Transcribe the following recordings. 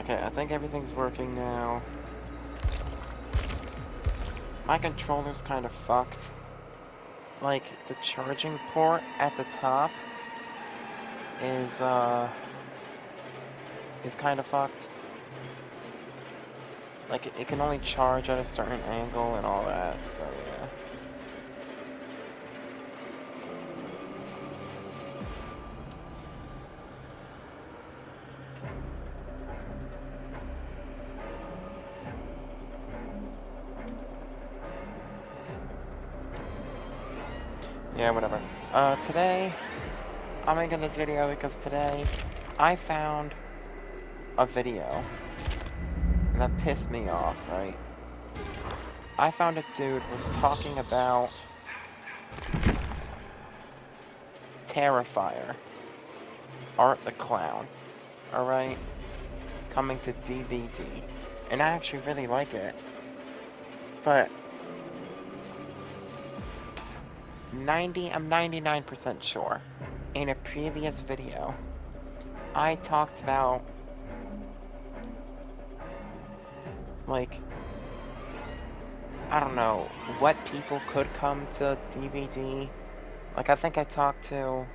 Okay, I think everything's working now. My controller's kind of fucked. Like, the charging port at the top is kind of fucked. Like, it can only charge at a certain angle and all that, so yeah. Yeah, whatever. Today, I'm making this video because today, I found a video that pissed me off, right? I found a dude was talking about Terrifier, Art the Clown, alright? Coming to DVD. And I actually really like it. But I'm 99% sure in a previous video I talked about like I don't know what people could come to DVD. Like I think I talked about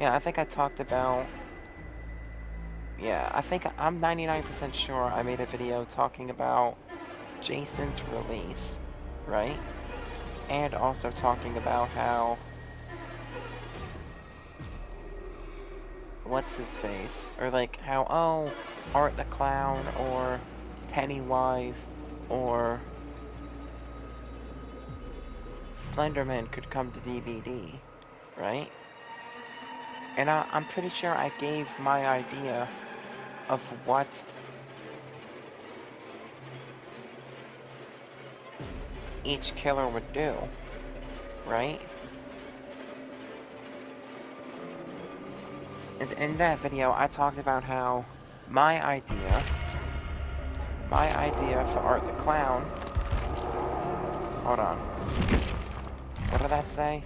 I think I'm 99% sure I made a video talking about Jason's release, right? And also talking about how what's his face? Or like how, oh, Art the Clown or Pennywise or Slenderman could come to DVD, right? And I'm pretty sure I gave my idea of what each killer would do, right? And in that video, I talked about how my idea for Art the Clown, hold on, what did that say?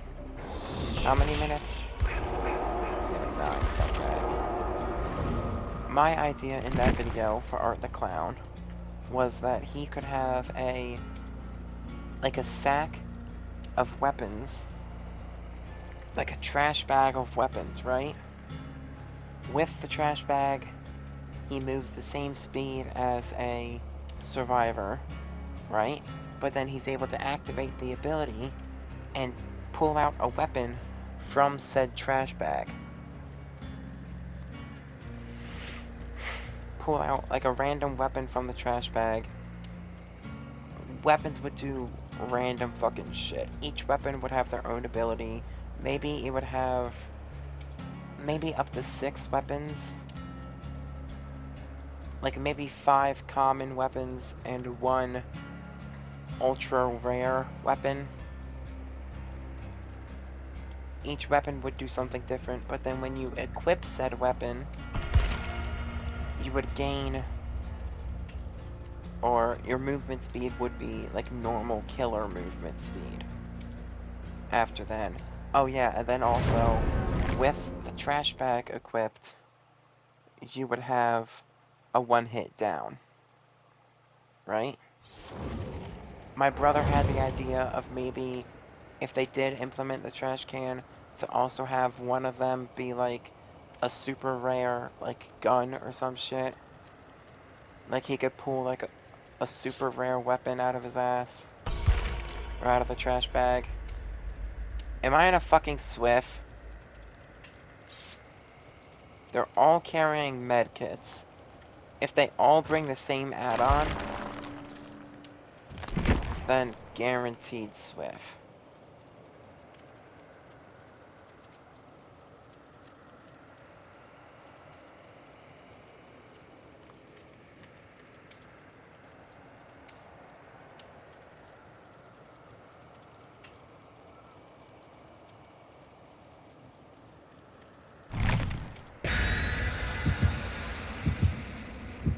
How many minutes? Yeah, 9, fuck that. My idea in that video for Art the Clown was that he could have a sack of weapons, like a trash bag of weapons, right? With the trash bag, he moves the same speed as a survivor, right? But then he's able to activate the ability and pull out a weapon from said trash bag. Pull out like a random weapon from the trash bag. Weapons would do random fucking shit. Each weapon would have their own ability. Maybe it would have up to 6 weapons. Like maybe 5 common weapons and 1 ultra rare weapon. Each weapon would do something different, but then when you equip said weapon, you would gain, or your movement speed would be like normal killer movement speed. After then. Oh yeah, and then also, with the trash bag equipped, you would have a 1-hit down. Right? My brother had the idea of maybe, if they did implement the trash can, to also have one of them be like a super rare, like, gun or some shit. Like he could pull like a super rare weapon out of his ass. Or out of the trash bag. Am I in a fucking Swift? They're all carrying medkits. If they all bring the same add-on, then guaranteed Swift.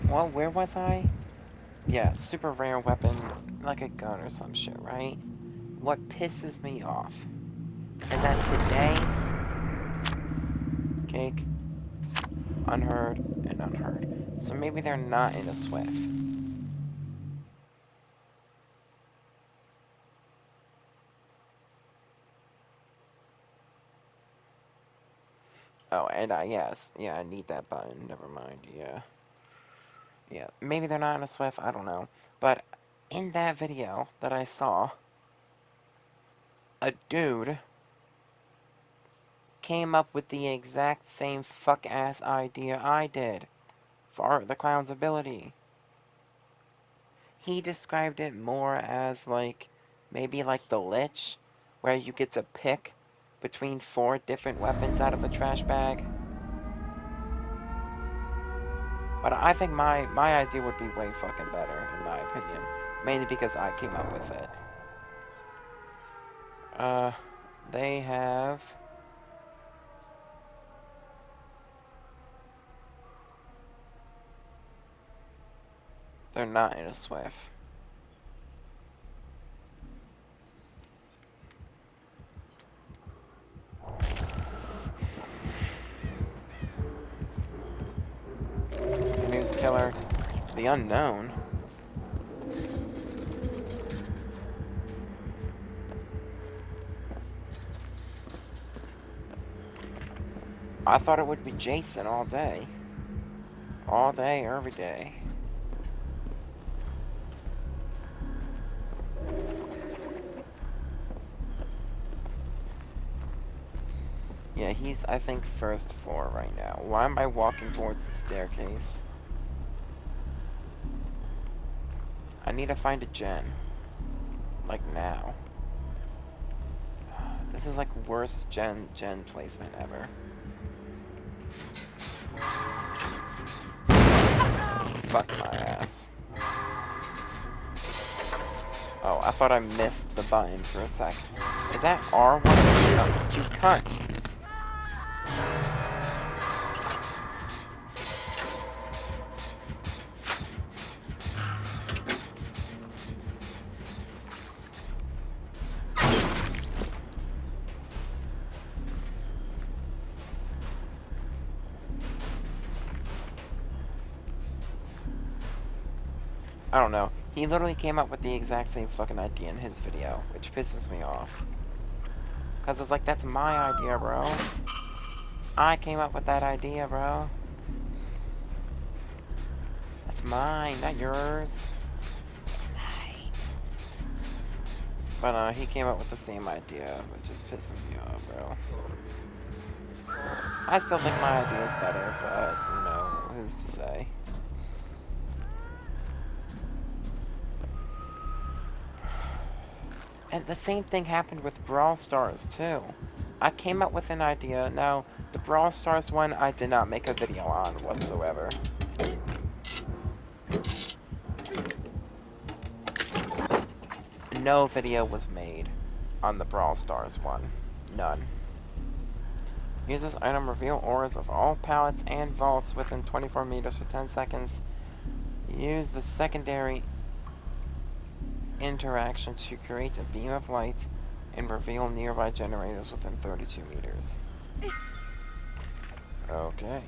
Well, where was I? Yeah, super rare weapon, like a gun or some shit, right? What pisses me off is that today, Cake, Unheard, and unheard. So maybe they're not in a SWIF. Oh, and yes. Yeah, I need that button. Never mind. Yeah. Yeah. Maybe they're not in a SWIF. I don't know. But in that video that I saw, a dude came up with the exact same fuck-ass idea I did for the clown's ability. He described it more as like, maybe like the Lich, where you get to pick between 4 different weapons out of the trash bag. But I think my idea would be way fucking better, in my opinion. Mainly because I came up with it. They have... They're not in a SWIF. News killer. The unknown. I thought it would be Jason all day. All day, every day. Yeah, he's, I think, first floor right now. Why am I walking towards the staircase? I need to find a gen. Like, now. This is like worst gen placement ever. Fuck my ass. Oh, I thought I missed the button for a sec. Is that R1? Oh, you cunt! I don't know. He literally came up with the exact same fucking idea in his video, which pisses me off. Cause it's like, that's my idea, bro. I came up with that idea, bro. That's mine, not yours. That's mine. But he came up with the same idea, which is pissing me off, bro. I still think my idea is better, but, you know, who's to say? And the same thing happened with Brawl Stars, too. I came up with an idea. Now, the Brawl Stars one, I did not make a video on whatsoever. No video was made on the Brawl Stars one. None. Uses item reveal auras of all pallets and vaults within 24 meters for 10 seconds. Use the secondary interaction to create a beam of light and reveal nearby generators within 32 meters. Okay.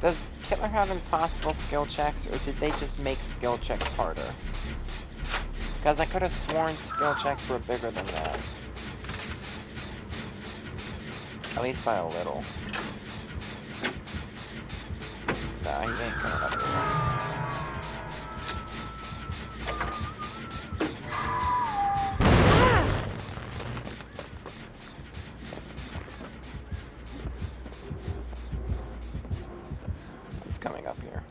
Does Killer have impossible skill checks, or did they just make skill checks harder? Because I could have sworn skill checks were bigger than that. At least by a little. Nah, he ain't coming up here. He's coming up here.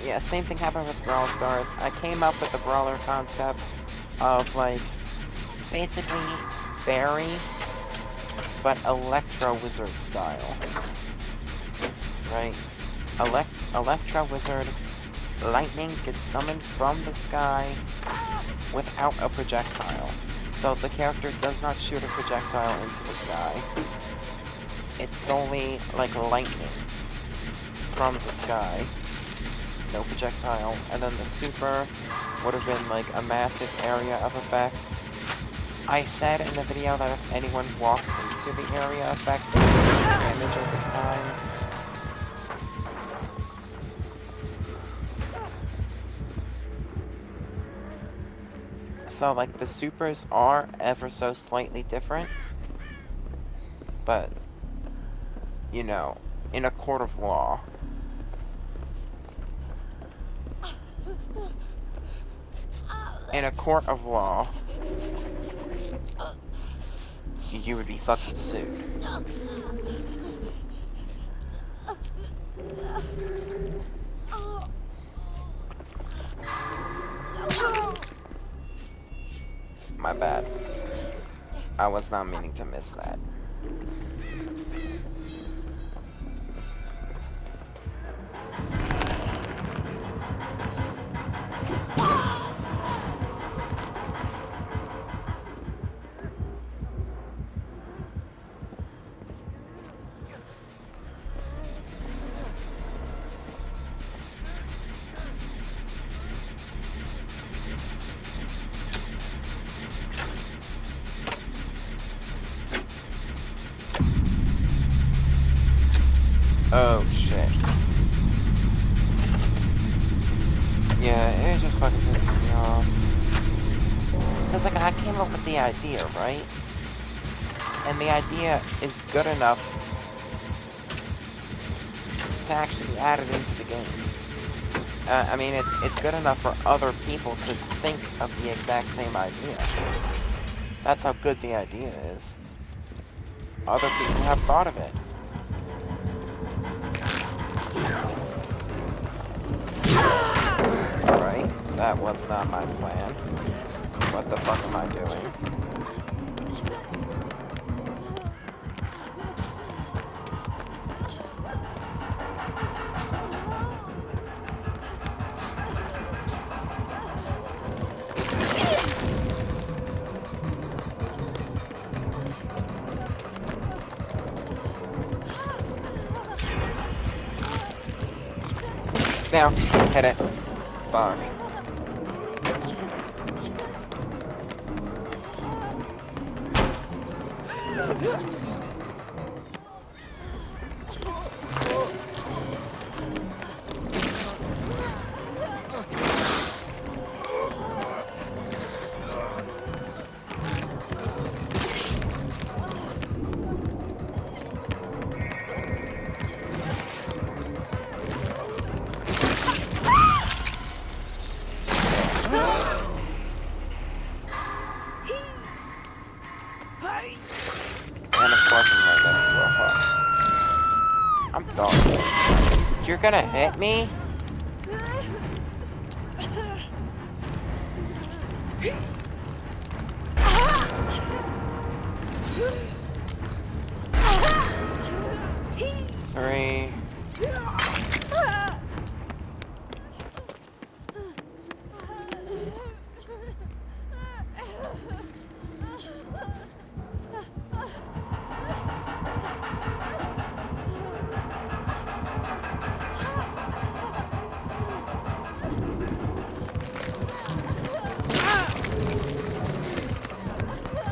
yeah, same thing happened with Brawl Stars. I came up with the brawler concept of, like, basically Barry, but Electro Wizard style. Right? Electro Wizard, lightning gets summoned from the sky without a projectile. So the character does not shoot a projectile into the sky. It's solely like lightning from the sky. No projectile. And then the super would have been like a massive area of effect. I said in the video that if anyone walked into the area effect, they would take damage over time. So, like, the supers are ever so slightly different, but, you know, in a court of law. In a court of law, you would be fucking sued. My bad. I was not meaning to miss that. Oh, shit. Yeah, it just fucking pisses me off. Because, like, I came up with the idea, right? And the idea is good enough to actually be added into the game. I mean, it's good enough for other people to think of the exact same idea. That's how good the idea is. Other people have thought of it. Alright, that was not my plan. What the fuck am I doing? Now, hit it. Fuck. And of course I'm right next to a hook. I'm done. You're gonna hit me? Three.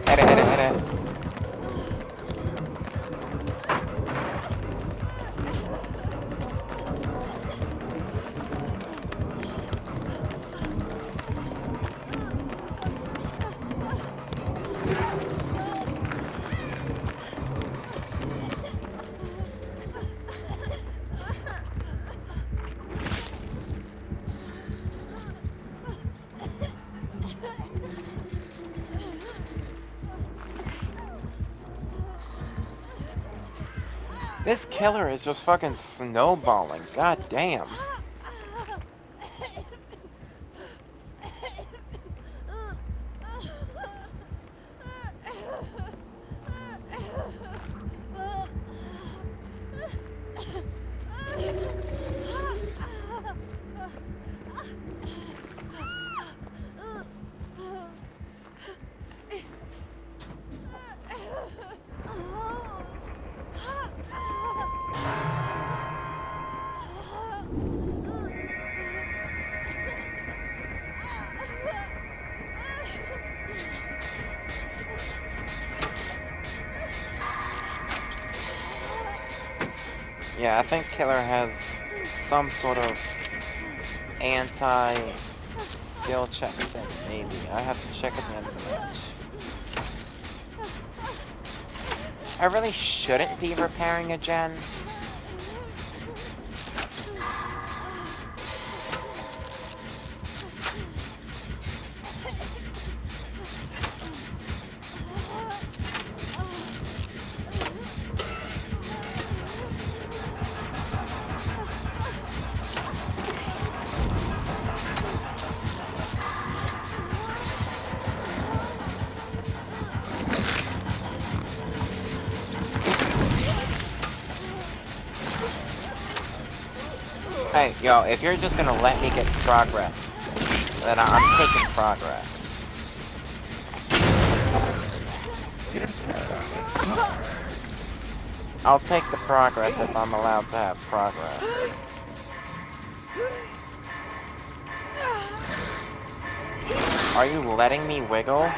Hit it, hit it, hit it. This killer is just fucking snowballing. God damn. Yeah, I think Killer has some sort of anti-skill check thing, maybe. I have to check at the end of the match. I really shouldn't be repairing a gen. Hey, yo, if you're just gonna let me get progress, then I'm taking progress. I'll take the progress if I'm allowed to have progress. Are you letting me wiggle?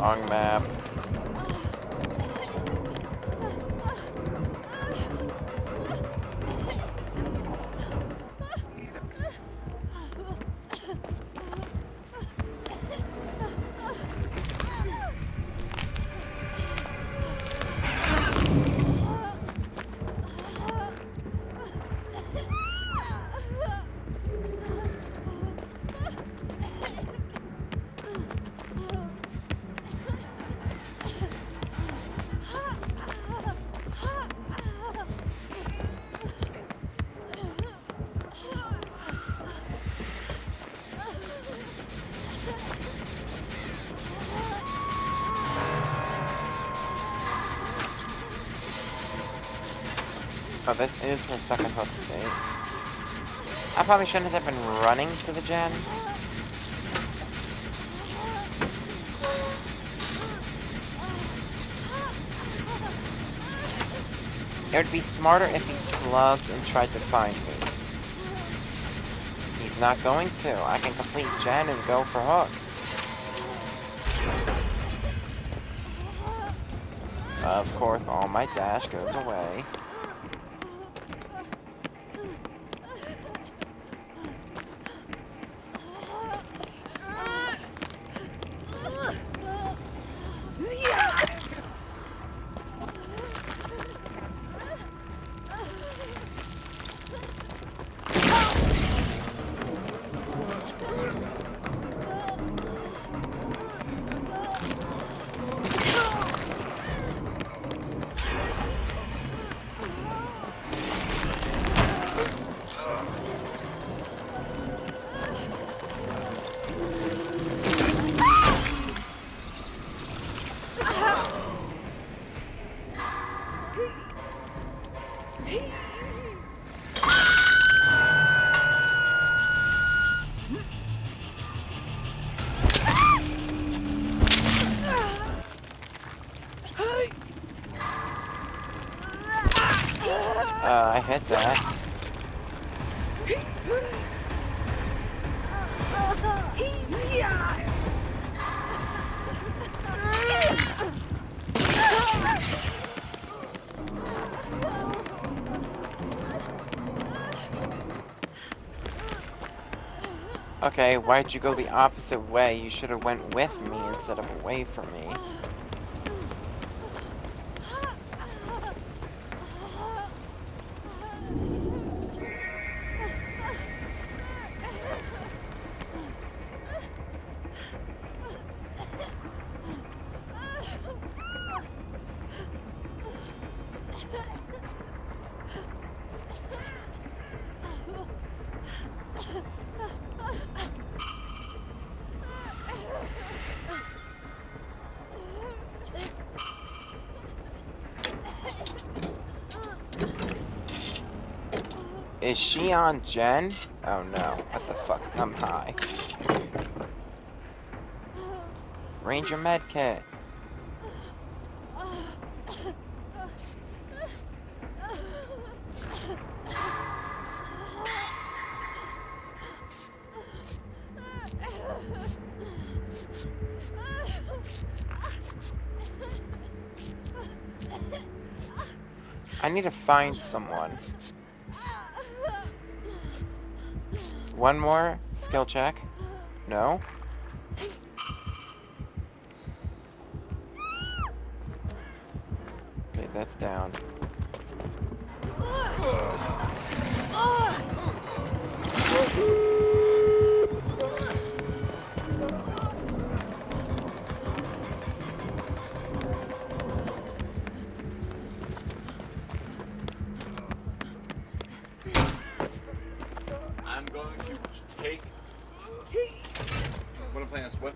Wrong map. Oh, this is her second hook state. I probably shouldn't have been running to the gen. It would be smarter if he slugged and tried to find me. He's not going to. I can complete gen and go for hook. Of course, all my dash goes away. I hit that. Okay, why'd you go the opposite way? You should have went with me instead of away from me. Is she on Jen? Oh no, what the fuck? I'm high. Ranger medkit. I need to find someone. One more skill check. No? Okay, that's down. I'm going to take. What I'm playing is what?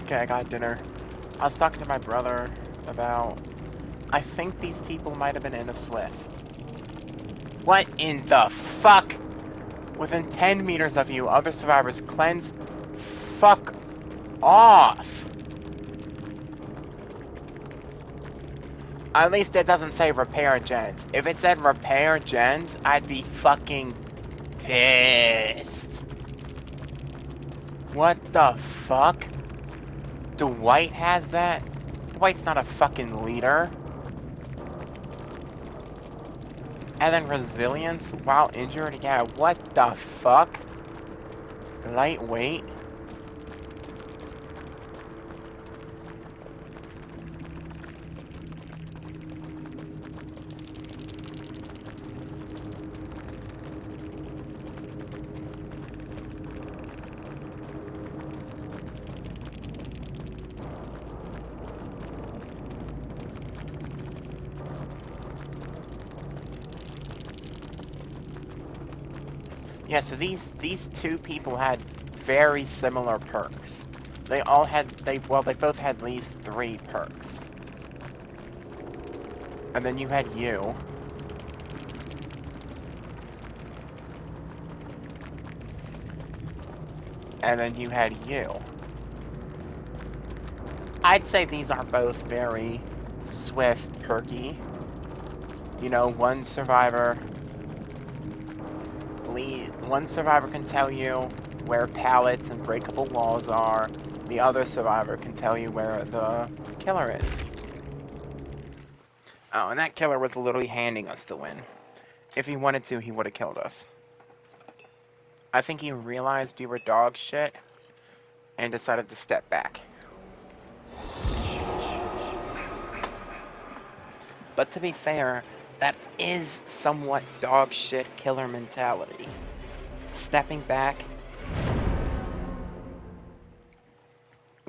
Okay, I got dinner. I was talking to my brother about... I think these people might have been in a Swift. What in the fuck? Within 10 meters of you, other survivors cleanse. Fuck off. At least it doesn't say repair gens. If it said repair gens, I'd be fucking pissed. What the fuck? Dwight has that? Dwight's not a fucking leader. And then resilience while injured? Yeah, what the fuck? Lightweight? Yeah, so these two people had very similar perks. They both had at least 3 perks. And then you had you. And then you had you. I'd say these are both very swift, perky. You know, one survivor can tell you where pallets and breakable walls are. The other survivor can tell you where the killer is. Oh, and that killer was literally handing us the win. If he wanted to, he would have killed us. I think he realized we were dog shit and decided to step back. But to be fair, that is somewhat dog shit killer mentality. Stepping back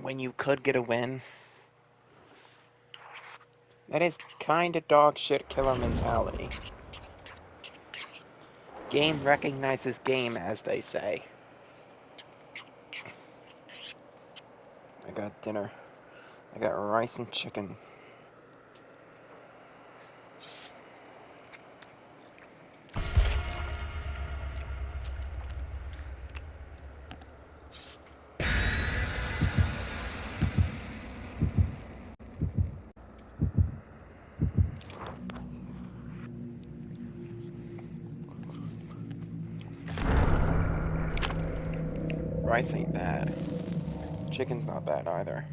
when you could get a win. That is kinda dog shit killer mentality. Game recognizes game, as they say. I got dinner. I got rice and chicken. Rice ain't bad. Chicken's not bad either.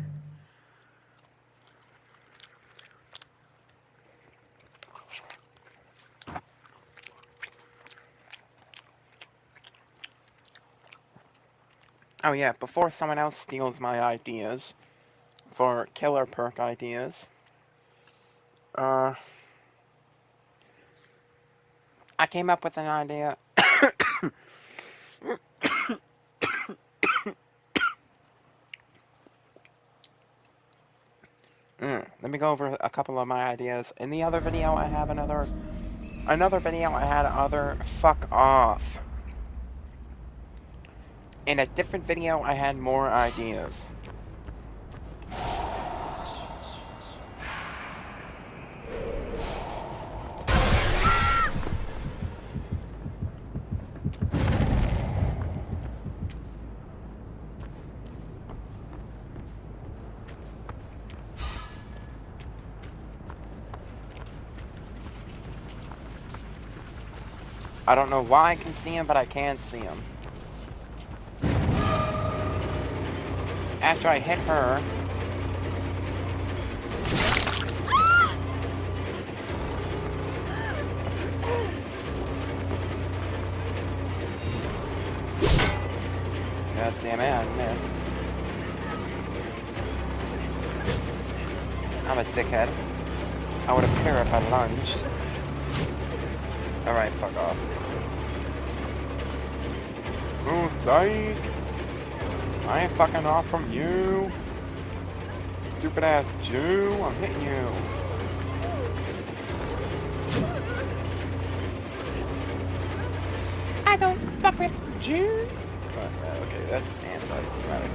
Oh yeah, before someone else steals my ideas for killer perk ideas, I came up with an idea. Let me go over a couple of my ideas. In the other video, I have another video I had other fuck off. In a different video, I had more ideas. I don't know why I can see him, but I can see him. After I hit her... God damn it, I missed. I'm a dickhead. I would appear if I lunged. Alright, fuck off. Oh, psych! I ain't fucking off from you! Stupid ass Jew, I'm hitting you! I don't fuck with Jews! Okay, that's anti-Semitic.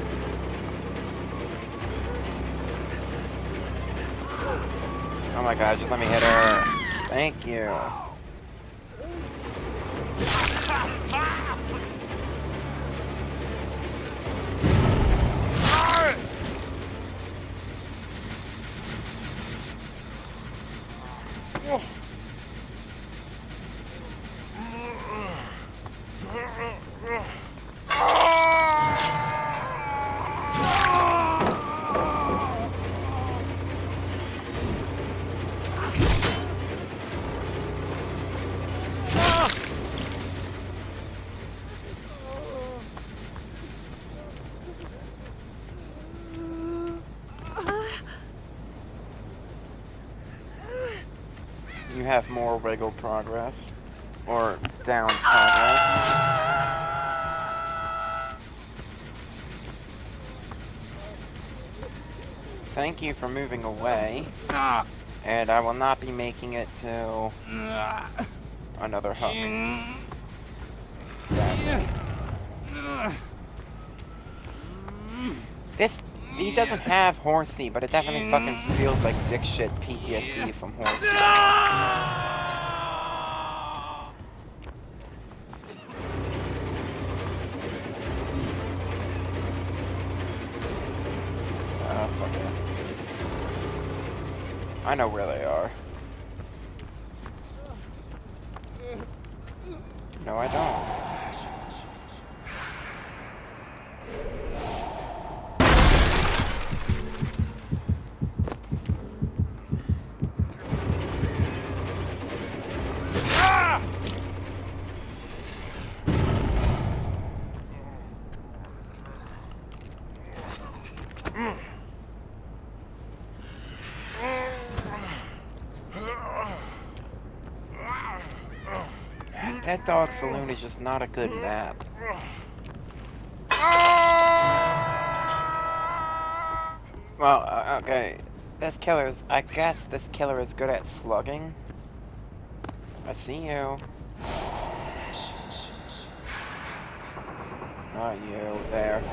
Oh my god, just let me hit her! Thank you! have more wiggle progress. Or down progress. Thank you for moving away. And I will not be making it to another hook. Sadly. He doesn't have Horsey, but it definitely fucking feels like dick shit PTSD from Horsey. Oh, fuck it. I know where they are. No, I don't. Dead Dog Saloon is just not a good map. Well, okay. I guess this killer is good at slugging. I see you. Not you, there.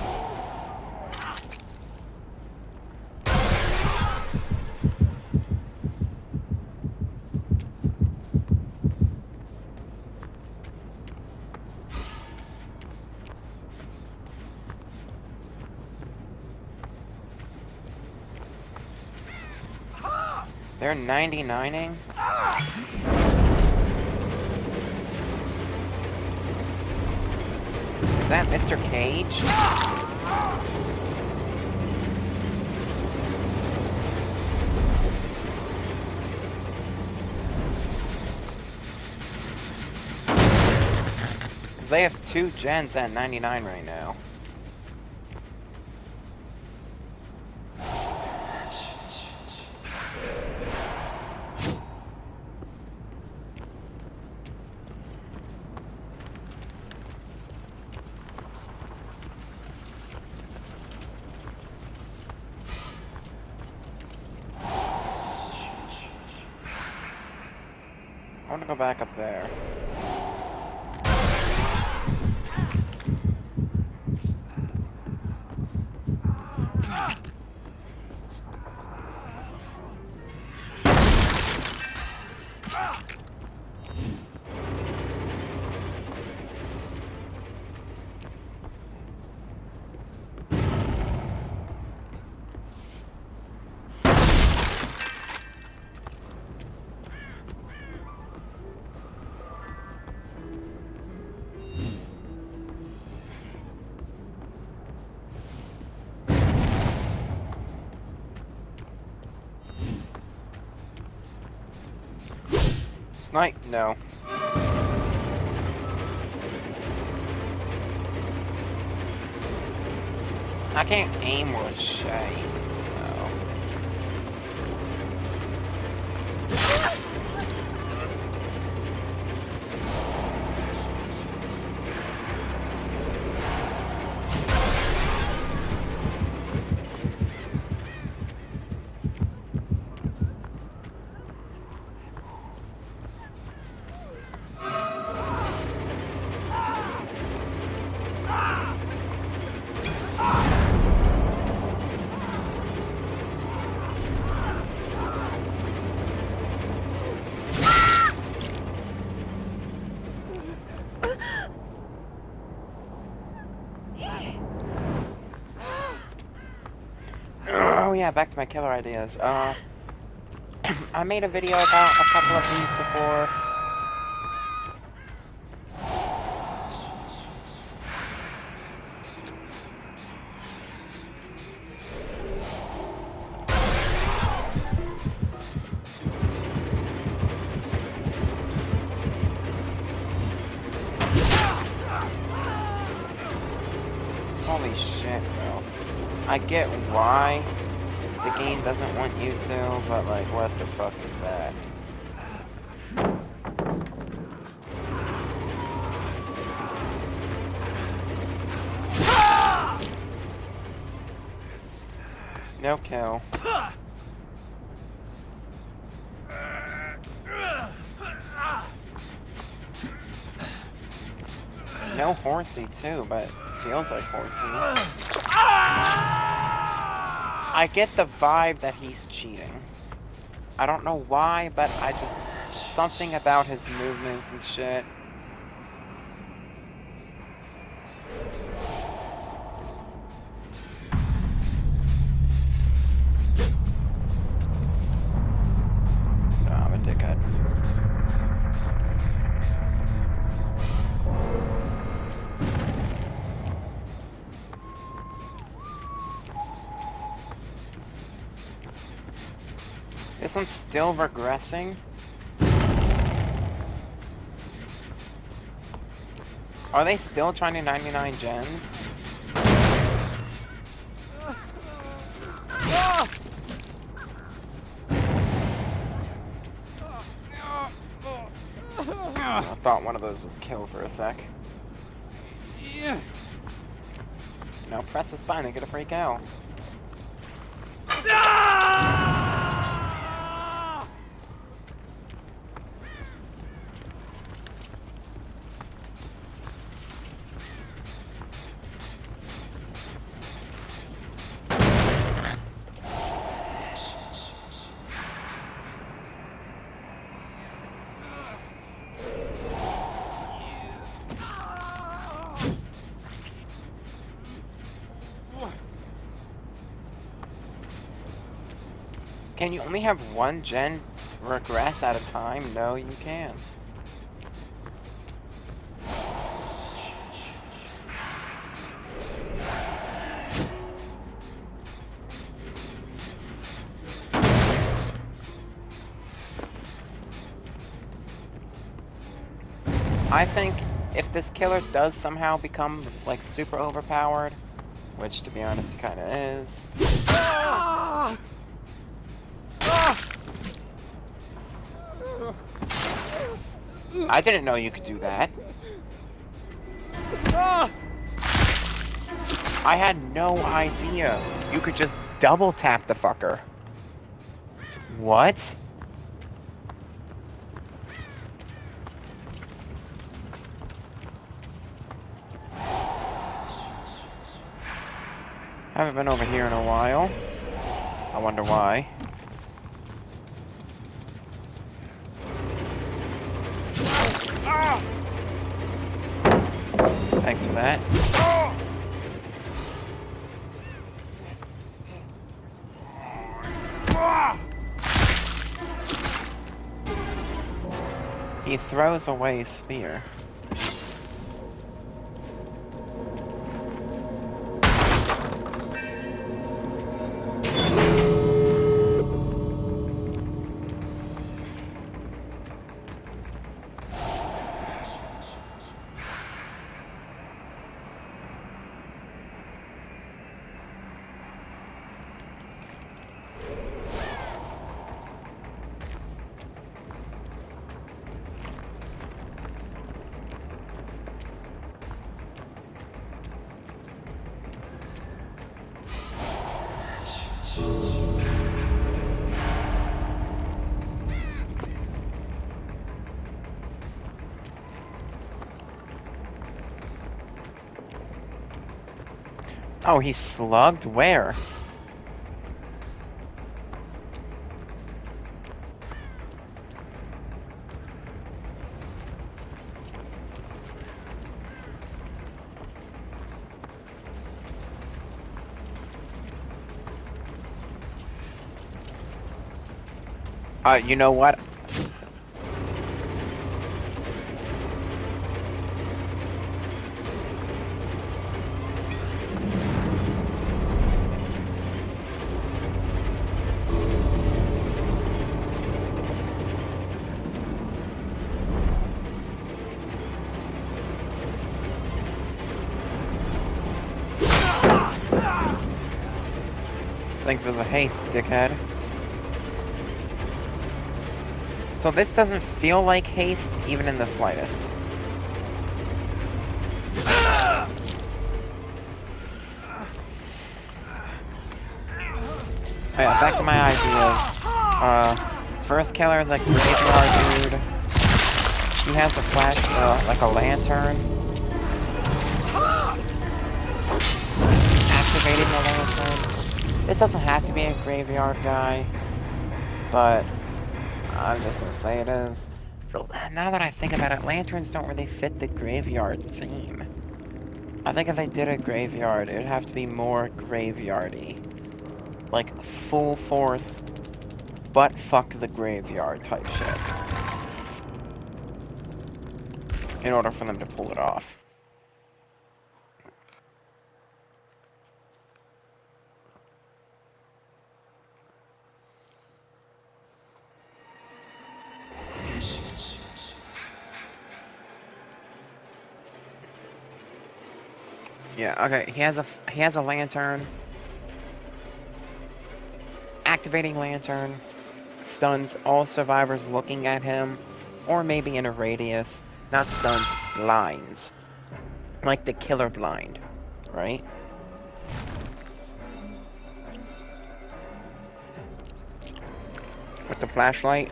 They're 99ing? Is that Mr. Cage? Because they have 2 gens at 99 right now. I want to go back up there. Snipe? No. I can't aim with Shay, so... Oh yeah, back to my killer ideas. I made a video about a couple of these before. Holy shit, bro. I get why the game doesn't want you to, but like, what the fuck is that? No kill. No horsey too, but feels like horsey. I get the vibe that he's cheating. I don't know why, but I just... something about his movements and shit. No, I'm a dickhead. This one's still regressing? Are they still trying to 99 gens? I thought one of those was kill for a sec. Now press the spine and get a freak out. Can you only have one gen regress at a time? No, you can't. I think if this killer does somehow become, like, super overpowered, which, to be honest, he kinda is... I didn't know you could do that. I had no idea. You could just double tap the fucker. What? Haven't been over here in a while. I wonder why. Thanks for that. He throws away his spear. Oh, he's slugged? Where? You know what? Thanks for the haste, dickhead. So this doesn't feel like haste, even in the slightest. Yeah, back to my ideas. First killer is like graveyard dude. She has a flash, like a lantern. Activating the lantern. It doesn't have to be a graveyard guy, but I'm just gonna say it is. Now that I think about it, lanterns don't really fit the graveyard theme. I think if they did a graveyard, it would have to be more graveyardy. Like, full force, butt fuck the graveyard type shit. In order for them to pull it off. Yeah, okay, he has a lantern. Activating lantern stuns all survivors looking at him, or maybe in a radius. Not stuns, blinds. Like the killer blind, right? With the flashlight,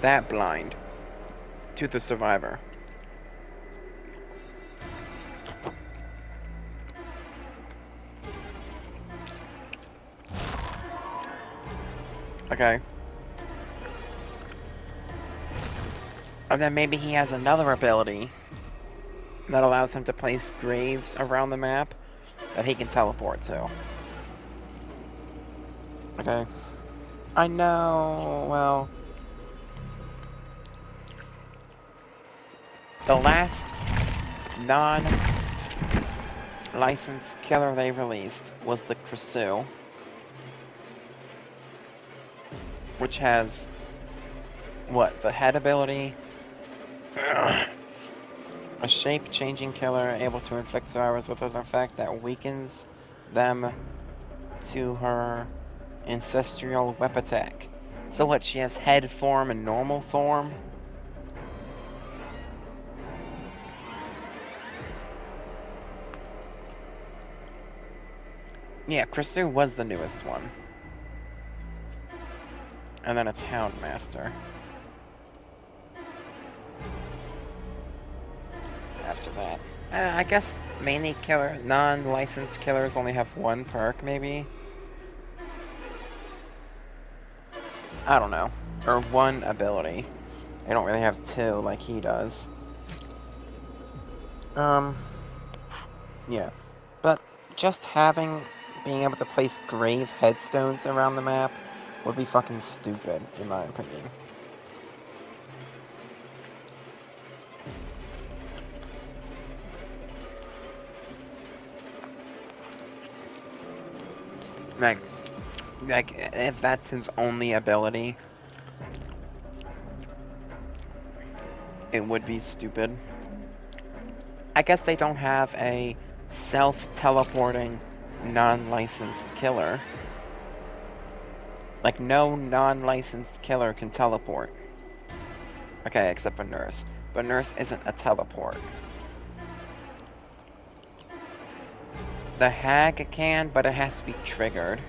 that blind to the survivor. Okay. And then maybe he has another ability that allows him to place graves around the map that he can teleport to. Okay. I know, well... The last non-licensed killer they released was the Krisu, which has, what, the head ability? A shape-changing killer able to inflict survivors with an effect that weakens them to her ancestral whip attack. So what, she has head form and normal form? Yeah, Krisu was the newest one. And then it's Houndmaster. After that. I guess mainly non-licensed killers only have one perk, maybe? I don't know. Or one ability. They don't really have two like he does. Yeah. But just being able to place grave headstones around the map would be fucking stupid, in my opinion. Like, if that's his only ability, it would be stupid. I guess they don't have a self-teleporting, non-licensed killer. Like, no non-licensed killer can teleport. Okay, except for Nurse. But Nurse isn't a teleport. The Hag can, but it has to be triggered.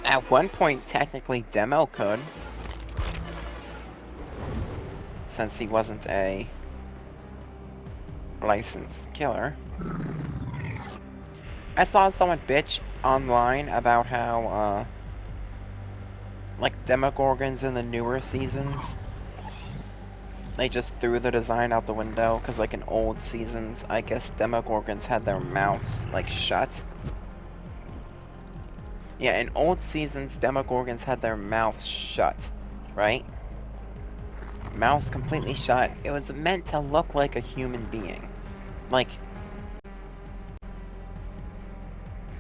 At one point, technically, Demo could. Since he wasn't a licensed killer. I saw someone bitch online about how, like, Demogorgons in the newer seasons, they just threw the design out the window, because, like, in old seasons, I guess Demogorgons had their mouths, like, shut. Yeah, in old seasons, Demogorgons had their mouths shut, right? Mouths completely shut. It was meant to look like a human being. Like,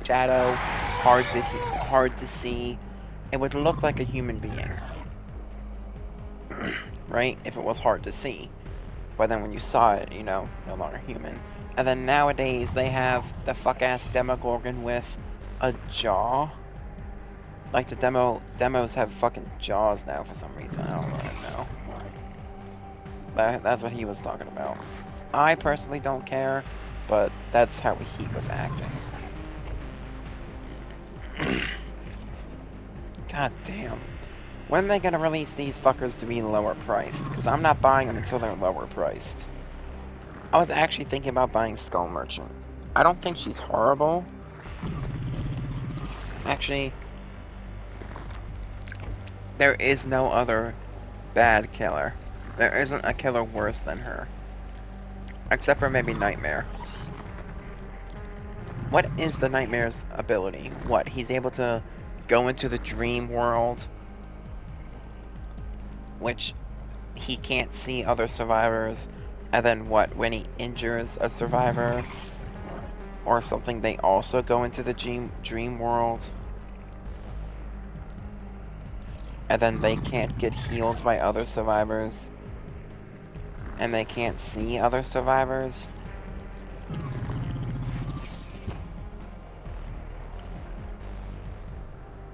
shadow, hard to see. It would look like a human being. Right? If it was hard to see. But then when you saw it, you know, no longer human. And then nowadays, they have the fuck-ass Demogorgon with a jaw. Like, the demos have fucking jaws now for some reason. I don't really know. But that's what he was talking about. I personally don't care, but that's how he was acting. God damn. When are they gonna release these fuckers to be lower priced? Because I'm not buying them until they're lower priced. I was actually thinking about buying Skull Merchant. I don't think she's horrible. Actually, there is no other bad killer. There isn't a killer worse than her. Except for maybe Nightmare. What is the Nightmare's ability? What, he's able to go into the dream world, which he can't see other survivors, and then what, when he injures a survivor or something, they also go into the dream world, and then they can't get healed by other survivors, and they can't see other survivors.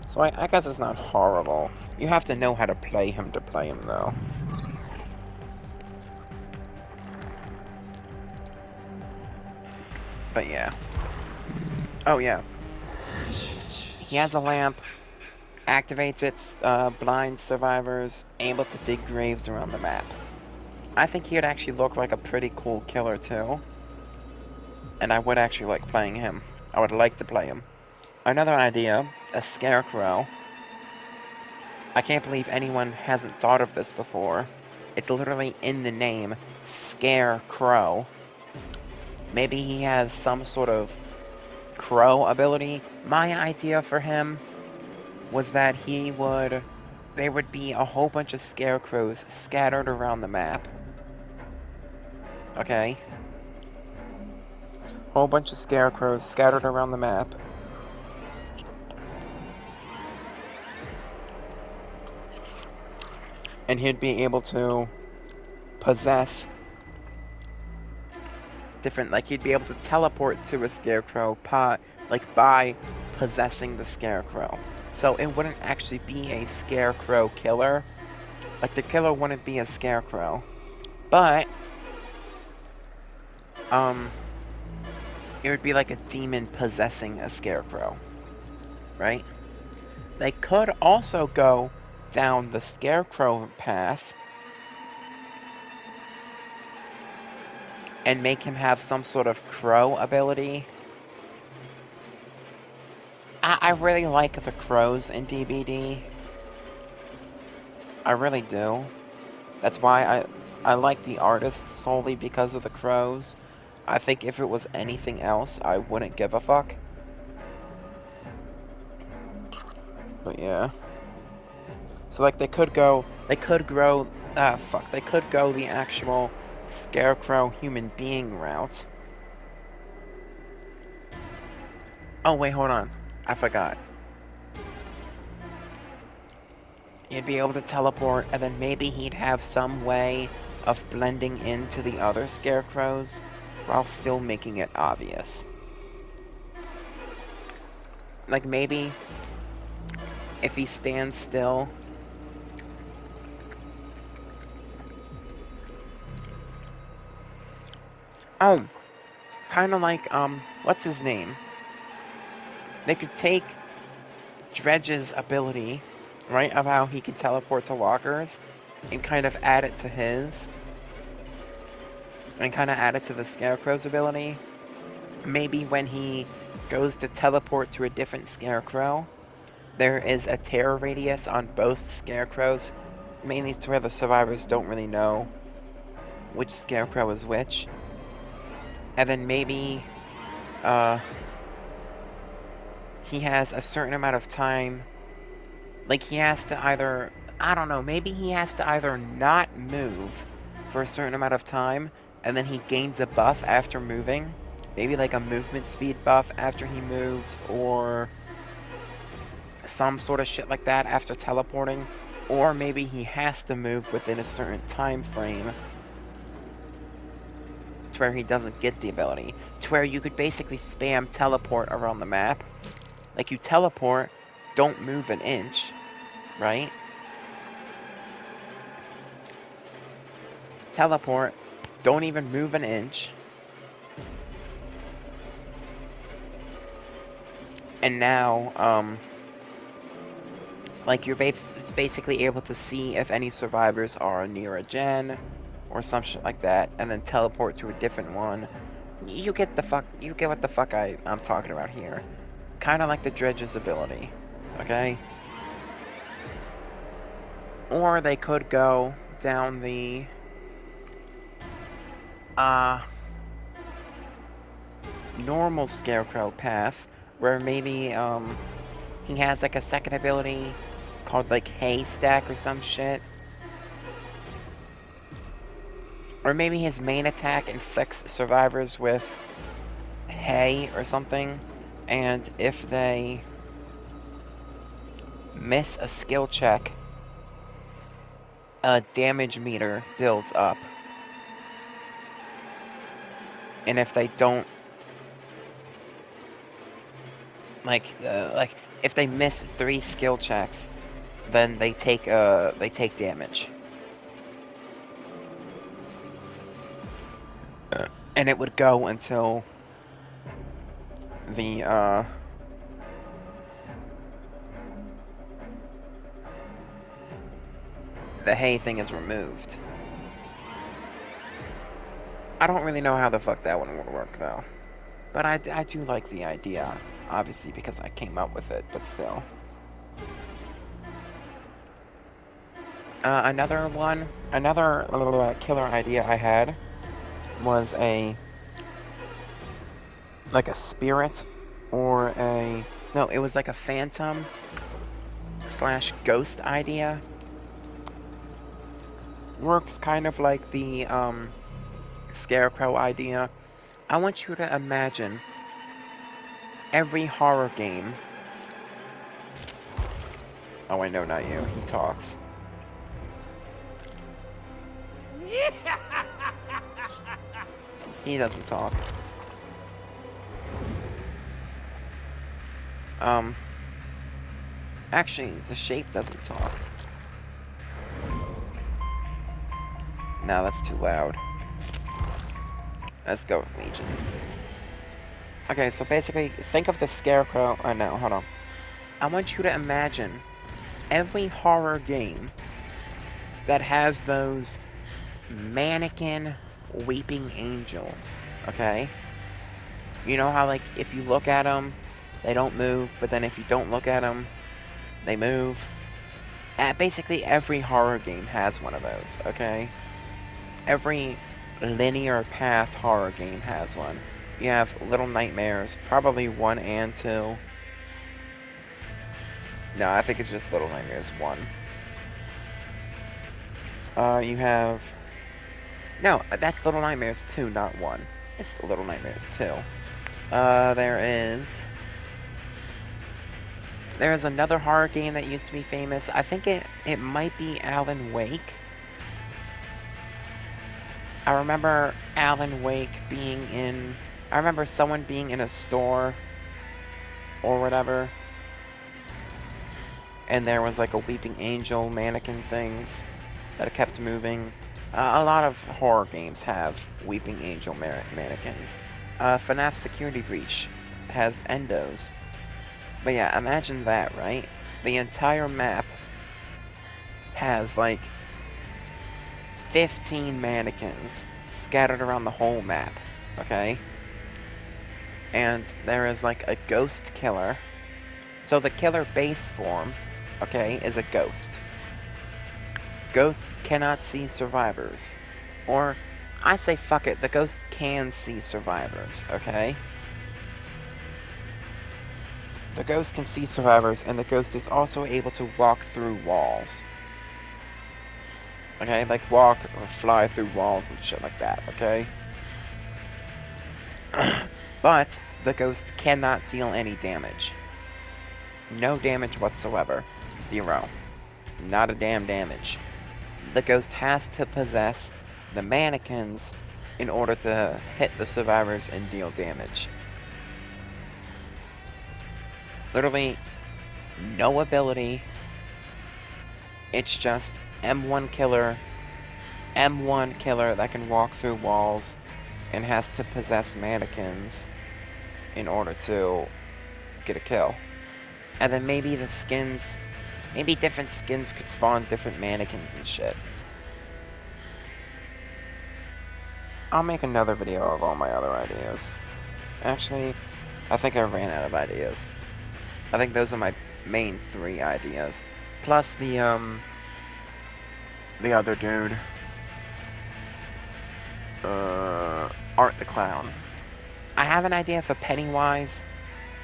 So I guess it's not horrible. You have to know how to play him, though. But yeah. Oh yeah. He has a lamp, activates it, blinds survivors, able to dig graves around the map. I think he would actually look like a pretty cool killer too. And I would actually like playing him. I would like to play him. Another idea, a scarecrow. I can't believe anyone hasn't thought of this before. It's literally in the name, Scarecrow. Maybe he has some sort of crow ability. My idea for him was that there would be a whole bunch of scarecrows scattered around the map. Okay? Whole bunch of scarecrows scattered around the map. And he'd be able to possess different, like he'd be able to teleport to a scarecrow by possessing the scarecrow. So it wouldn't actually be a scarecrow killer. Like the killer wouldn't be a scarecrow. But it would be like a demon possessing a scarecrow. Right? They could also go down the scarecrow path and make him have some sort of crow ability. I really like the crows in DBD. I really do. That's why I like the artist solely because of the crows. I think if it was anything else, I wouldn't give a fuck. But yeah. So like they could go the actual scarecrow human being route. Oh wait, hold on. I forgot. He'd be able to teleport, and then maybe he'd have some way of blending into the other scarecrows while still making it obvious. Like maybe if he stands still, oh, kind of like, what's his name? They could take Dredge's ability, right, of how he can teleport to lockers, and kind of add it to his, and kind of add it to the Scarecrow's ability. Maybe when he goes to teleport to a different Scarecrow, there is a terror radius on both Scarecrows, mainly to where the survivors don't really know which Scarecrow is which. And then maybe, he has a certain amount of time, like he has to either, I don't know, maybe he has to either not move for a certain amount of time, and then he gains a buff after moving. Maybe like a movement speed buff after he moves, or some sort of shit like that after teleporting. Or maybe he has to move within a certain time frame to where he doesn't get the ability. To where you could basically spam teleport around the map. Like you teleport, don't move an inch, right? Teleport, don't even move an inch. And now, like, you're basically able to see if any survivors are near a gen or some shit like that, and then teleport to a different one. You get what the fuck I'm talking about here. Kind of like the Dredge's ability, okay? Or they could go down the normal Scarecrow path, where maybe he has like a second ability called like Haystack or some shit. Or maybe his main attack inflicts survivors with hay or something, and if they miss a skill check, a damage meter builds up. And if they don't, like if they miss 3 skill checks, then they take damage. And it would go until the hay thing is removed. I don't really know how the fuck that one would work though, but I do like the idea, obviously because I came up with it, but still. Another killer idea I had was like a spirit, or it was like a phantom / ghost idea. Works kind of like the Scarecrow idea. I want you to imagine every horror game. Oh wait, no, not you. He talks. He doesn't talk. Actually, the shape doesn't talk. No, that's too loud. Let's go with Legion. Okay, so basically, think of the Scarecrow. Oh no, hold on. I want you to imagine every horror game that has those mannequin weeping angels, okay? You know how, like, if you look at them, they don't move, but then if you don't look at them, they move? Basically, every horror game has one of those, okay? Every linear path horror game has one. You have Little Nightmares, probably 1 and 2. No, I think it's just Little Nightmares 1. You have... No, that's Little Nightmares 2, not 1. It's Little Nightmares 2. There is another horror game that used to be famous. I think it might be Alan Wake. I remember Alan Wake being in... I remember someone being in a store or whatever, and there was like a weeping angel mannequin things that kept moving. A lot of horror games have weeping angel mannequins. FNAF Security Breach has endos. But yeah, imagine that, right? The entire map has like 15 mannequins scattered around the whole map, okay? And there is like a ghost killer. So the killer base form, okay, is a ghost. Ghosts cannot see survivors. Or, I say fuck it, the ghost can see survivors, okay? The ghost can see survivors, and the ghost is also able to walk through walls. Okay, like walk or fly through walls and shit like that, okay? But the ghost cannot deal any damage. No damage whatsoever. 0. Not a damn damage. The ghost has to possess the mannequins in order to hit the survivors and deal damage. Literally, no ability. It's just M1 killer M1 killer that can walk through walls and has to possess mannequins in order to get a kill. And then maybe the skins, maybe different skins could spawn different mannequins and shit. I'll make another video of all my other ideas. Actually, I think I ran out of ideas. I think those are my main 3 ideas. Plus the other dude. Art the Clown. I have an idea for Pennywise.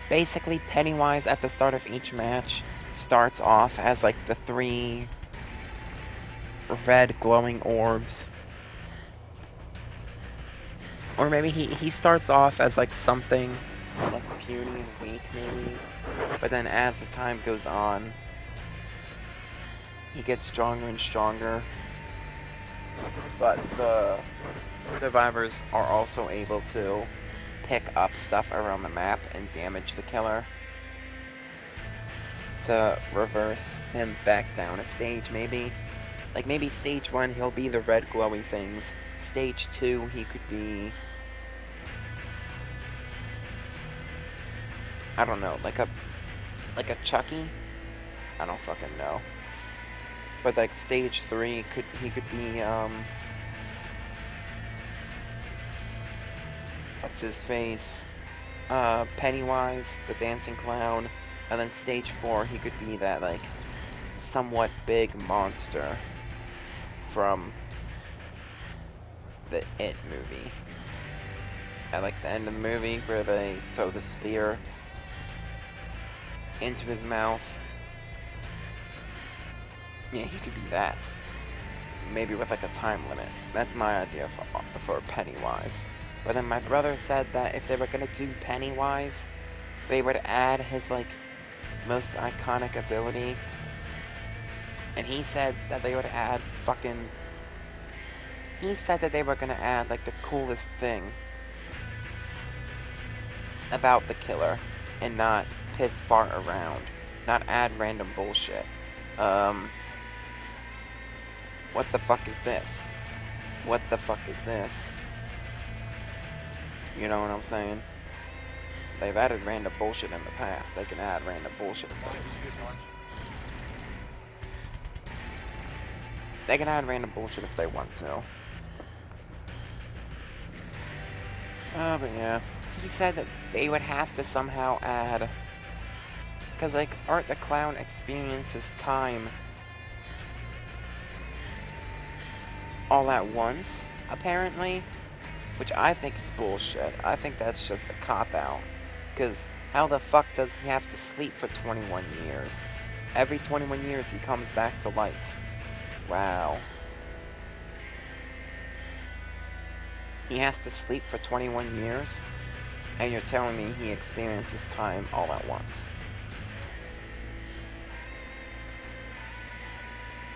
Basically, Pennywise at the start of each match starts off as like the 3 red glowing orbs. Or maybe he starts off as like something like puny and weak maybe. But then as the time goes on, he gets stronger and stronger. But the survivors are also able to pick up stuff around the map and damage the killer to reverse him back down a stage maybe. Like maybe stage 1 he'll be the red glowy things. Stage 2 he could be, I don't know, like a Chucky? I don't fucking know. But like stage 3 he could be what's his face? Pennywise, the dancing clown. And then stage 4 he could be that like somewhat big monster from the It movie. At like the end of the movie where they throw the spear into his mouth. Yeah, he could be that. Maybe with like a time limit. That's my idea for Pennywise. But then my brother said that if they were gonna do Pennywise, they would add his like most iconic ability. And he said that they would add fucking... He said that they were gonna add like the coolest thing about the killer and not piss fart around. Not add random bullshit. What the fuck is this? What the fuck is this? You know what I'm saying? They've added random bullshit in the past. They can add random bullshit if they want to. They can add random bullshit if they want to. But yeah. He said that they would have to somehow add... Because, like, Art the Clown experiences time all at once, apparently. Which I think is bullshit. I think that's just a cop-out. Because how the fuck does he have to sleep for 21 years? Every 21 years he comes back to life. Wow. He has to sleep for 21 years? And you're telling me he experiences time all at once.